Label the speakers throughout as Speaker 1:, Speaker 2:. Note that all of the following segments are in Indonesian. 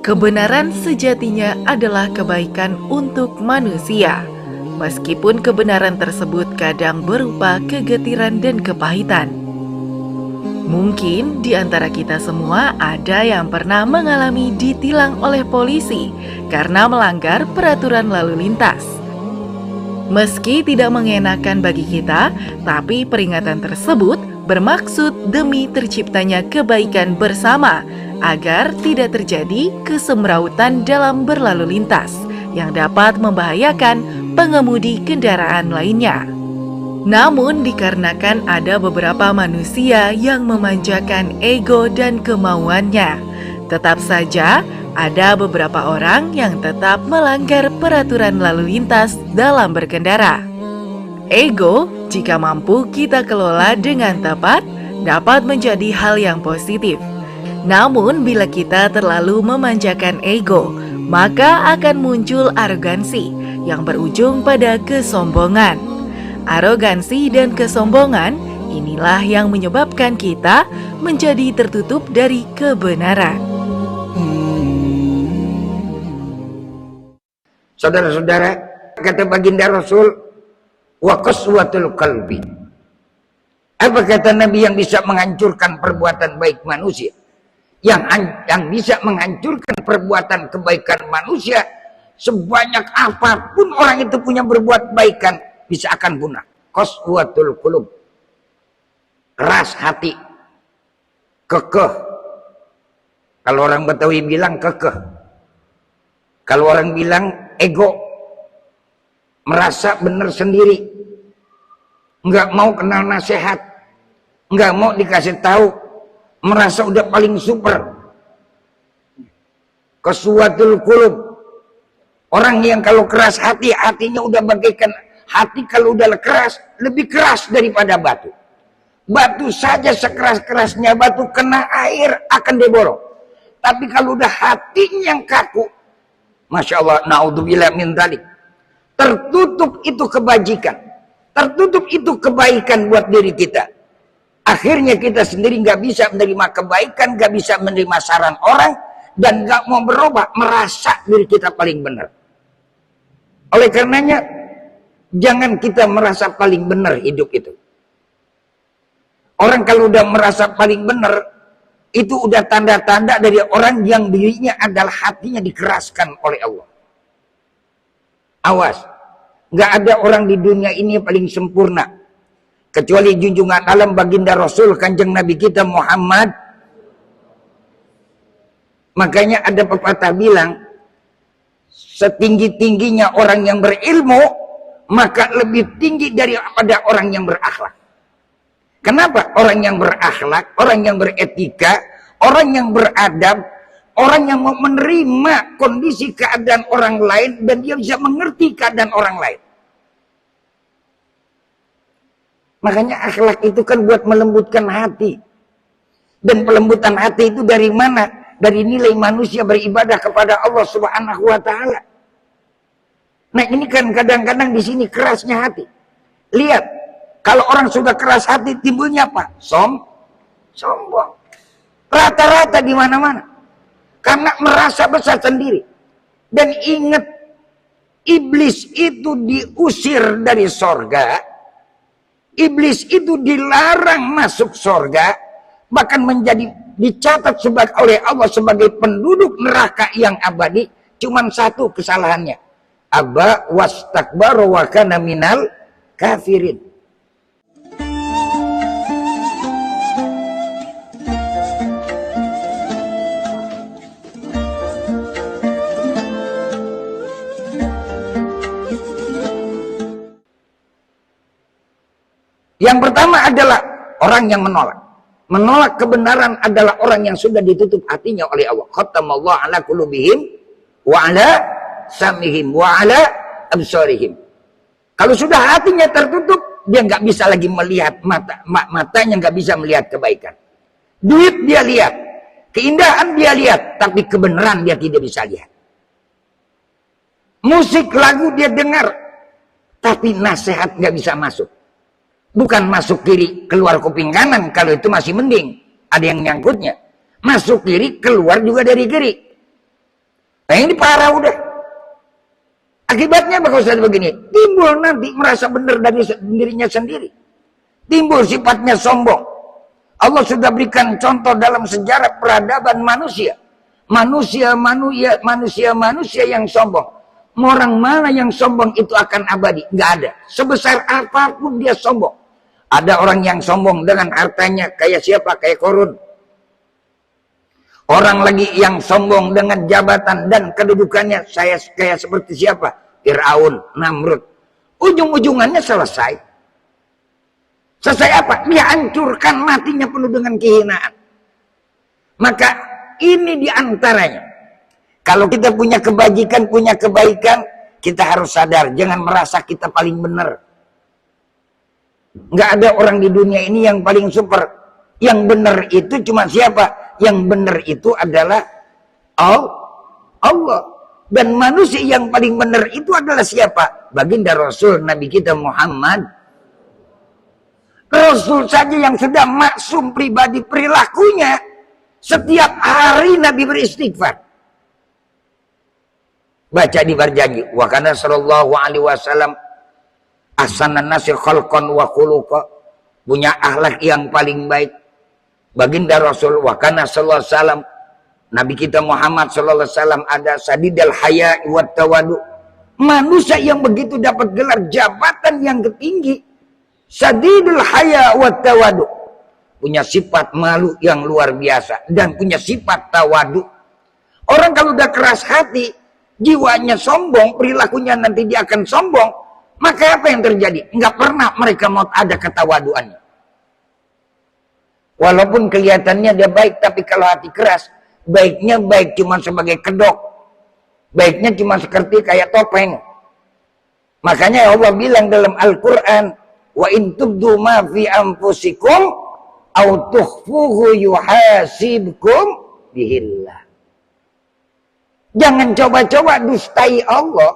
Speaker 1: Kebenaran sejatinya adalah kebaikan untuk manusia, meskipun kebenaran tersebut kadang berupa kegetiran dan kepahitan. Mungkin di antara kita semua ada yang pernah mengalami ditilang oleh polisi karena melanggar peraturan lalu lintas. Meski tidak mengenakan bagi kita, tapi peringatan tersebut bermaksud demi terciptanya kebaikan bersama agar tidak terjadi kesemrautan dalam berlalu lintas yang dapat membahayakan pengemudi kendaraan lainnya. Namun dikarenakan ada beberapa manusia yang memanjakan ego dan kemauannya, tetap saja ada beberapa orang yang tetap melanggar peraturan lalu lintas dalam berkendara. Ego, jika mampu kita kelola dengan tepat, dapat menjadi hal yang positif. Namun bila kita terlalu memanjakan ego, maka akan muncul arogansi yang berujung pada kesombongan. Arogansi dan kesombongan inilah yang menyebabkan kita menjadi tertutup dari kebenaran.
Speaker 2: Saudara-saudara, kata baginda Rasul, wa qaswatul qalbi. Apa kata Nabi yang bisa menghancurkan perbuatan baik manusia? Yang bisa menghancurkan perbuatan kebaikan manusia, sebanyak apapun orang itu punya berbuat baikan, bisa akan punah. Qaswatul qulub, keras hati, kekeh. Kalau orang Betawi bilang kekeh. Kalau orang bilang ego, merasa benar sendiri, nggak mau kenal nasihat, nggak mau dikasih tahu, merasa udah paling super. Qaswatul qulub, orang yang kalau keras hati, hatinya udah bagaikan hati kalau udah keras, lebih keras daripada batu. Batu saja sekeras-kerasnya batu kena air akan diborong. Tapi kalau udah hatinya yang kaku, Masya Allah, naudzubillah min dzalik, tertutup itu kebajikan, tertutup itu kebaikan buat diri kita. Akhirnya kita sendiri nggak bisa menerima kebaikan, nggak bisa menerima saran orang, dan nggak mau berubah, merasa diri kita paling benar. Oleh karenanya, jangan kita merasa paling benar hidup itu. Orang kalau udah merasa paling benar, itu udah tanda-tanda dari orang yang dirinya adalah hatinya dikeraskan oleh Allah. Awas, nggak ada orang di dunia ini yang paling sempurna kecuali junjungan alam baginda Rasul Kanjeng Nabi kita Muhammad. Makanya ada pepatah bilang, setinggi-tingginya orang yang berilmu, maka lebih tinggi daripada orang yang berakhlak. Kenapa? Orang yang berakhlak, orang yang beretika, orang yang beradab, orang yang mau menerima kondisi keadaan orang lain dan dia bisa mengerti keadaan orang lain. Makanya akhlak itu kan buat melembutkan hati. Dan pelembutan hati itu dari mana? Dari nilai manusia beribadah kepada Allah Subhanahu wa taala. Nah, ini kan kadang-kadang di sini kerasnya hati. Lihat, kalau orang sudah keras hati timbulnya apa? Sombong. Rata-rata di mana-mana. Karena merasa besar sendiri. Dan ingat, iblis itu diusir dari sorga. Iblis itu dilarang masuk sorga. Bahkan dicatat oleh Allah sebagai penduduk neraka yang abadi. Cuman satu kesalahannya. Aba wastakbara wa kana minal kafirin. Yang pertama adalah orang yang menolak. Menolak kebenaran adalah orang yang sudah ditutup hatinya oleh Allah. Khatamallahu ala qulubihim wa ala samihim wa ala absarihim. Kalau sudah hatinya tertutup, dia nggak bisa lagi melihat matanya nggak bisa melihat kebaikan. Duit dia lihat, keindahan dia lihat, tapi kebenaran dia tidak bisa lihat. Musik lagu dia dengar, tapi nasihat nggak bisa masuk. Bukan masuk kiri, keluar kuping kanan. Kalau itu masih mending, ada yang nyangkutnya. Masuk kiri, keluar juga dari kiri. Nah ini parah udah. Akibatnya apa kalau begini? Timbul nanti merasa benar dari dirinya sendiri. Timbul sifatnya sombong. Allah sudah berikan contoh dalam sejarah peradaban manusia. Manusia yang sombong. Orang mana yang sombong itu akan abadi? Nggak ada. Sebesar apapun dia sombong. Ada orang yang sombong dengan hartanya. Kayak siapa? Kayak Korun. Orang lagi yang sombong dengan jabatan dan kedudukannya. Saya kayak seperti siapa? Fir'aun, Namrud. Ujung-ujungannya selesai. Selesai apa? Dia hancurkan, matinya penuh dengan kehinaan. Maka ini diantaranya. Kalau kita punya kebajikan, punya kebaikan, kita harus sadar. Jangan merasa kita paling benar. Nggak ada orang di dunia ini yang paling super. Yang benar itu cuma siapa? Yang benar itu adalah Allah. Dan manusia yang paling benar itu adalah siapa? Baginda Rasul Nabi kita Muhammad. Rasul saja yang sudah maksum pribadi perilakunya. Setiap hari Nabi beristighfar. Baca di berjanji. Wa kana sallallahu alaihi wasallam ahsanan nasi khalqan wa khuluqa. Punya akhlak yang paling baik. Baginda Rasul wa kana sallallahu alaihi wasallam, Nabi kita Muhammad sallallahu alaihi wasallam ada sadidal haya wa tawadu. Manusia yang begitu dapat gelar jabatan yang tertinggi. Sadidul haya wa tawadu. Punya sifat malu yang luar biasa dan punya sifat tawadu. Orang kalau udah keras hati, jiwanya sombong, perilakunya nanti dia akan sombong, maka apa yang terjadi? Enggak pernah mereka mau ada ketawaduannya. Walaupun kelihatannya dia baik, tapi kalau hati keras, baiknya baik cuma sebagai kedok. Baiknya cuma seperti kayak topeng. Makanya Allah bilang dalam Al-Quran, wa in tubdu ma fi anfusikum aw tukhfuhu yuhasibkum bihillah. Jangan coba-coba dustai Allah.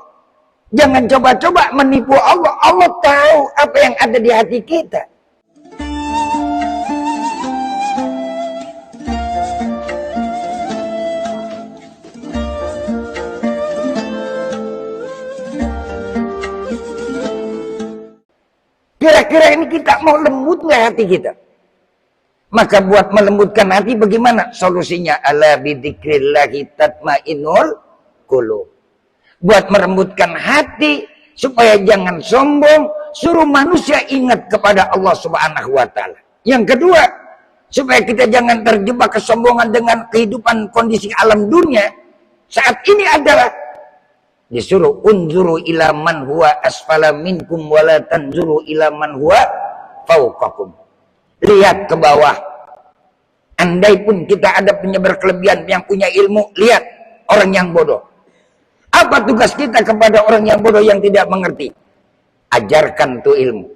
Speaker 2: Jangan coba-coba menipu Allah. Allah tahu apa yang ada di hati kita. Kira-kira ini kita mau lembut nggak hati kita? Maka buat melembutkan hati bagaimana? Solusinya ala bidzikrillahi tatmainnul qulub. Buat merembutkan hati supaya jangan sombong, suruh manusia ingat kepada Allah Subhanahu wa taala. Yang kedua, supaya kita jangan terjebak kesombongan dengan kehidupan kondisi alam dunia. Saat ini adalah disuruh unzuru ila man huwa asfala minkum wa la tanzuru ila man huwa fawqakum. Lihat ke bawah. Andai pun kita ada punya berkelebihan yang punya ilmu, lihat orang yang bodoh. Apa tugas kita kepada orang yang bodoh yang tidak mengerti? Ajarkan tuh ilmu.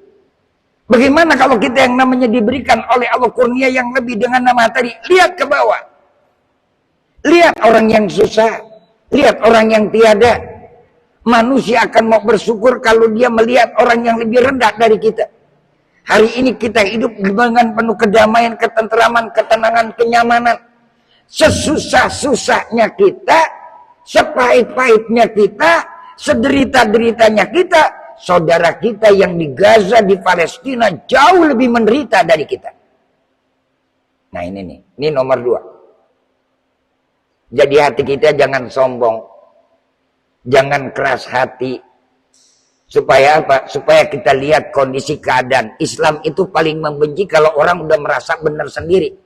Speaker 2: Bagaimana kalau kita yang namanya diberikan oleh Allah kurnia yang lebih dengan nama tadi? Lihat ke bawah. Lihat orang yang susah. Lihat orang yang tiada. Manusia akan mau bersyukur kalau dia melihat orang yang lebih rendah dari kita. Hari ini kita hidup dengan penuh kedamaian, ketenteraman, ketenangan, kenyamanan. Sesusah-susahnya kita, sepahit-pahitnya kita, sederita-deritanya kita, saudara kita yang di Gaza, di Palestina jauh lebih menderita dari kita. Nah ini nih, ini nomor 2. Jadi hati kita jangan sombong. Jangan keras hati. Supaya apa? Supaya kita lihat kondisi keadaan. Islam itu paling membenci kalau orang udah merasa benar sendiri.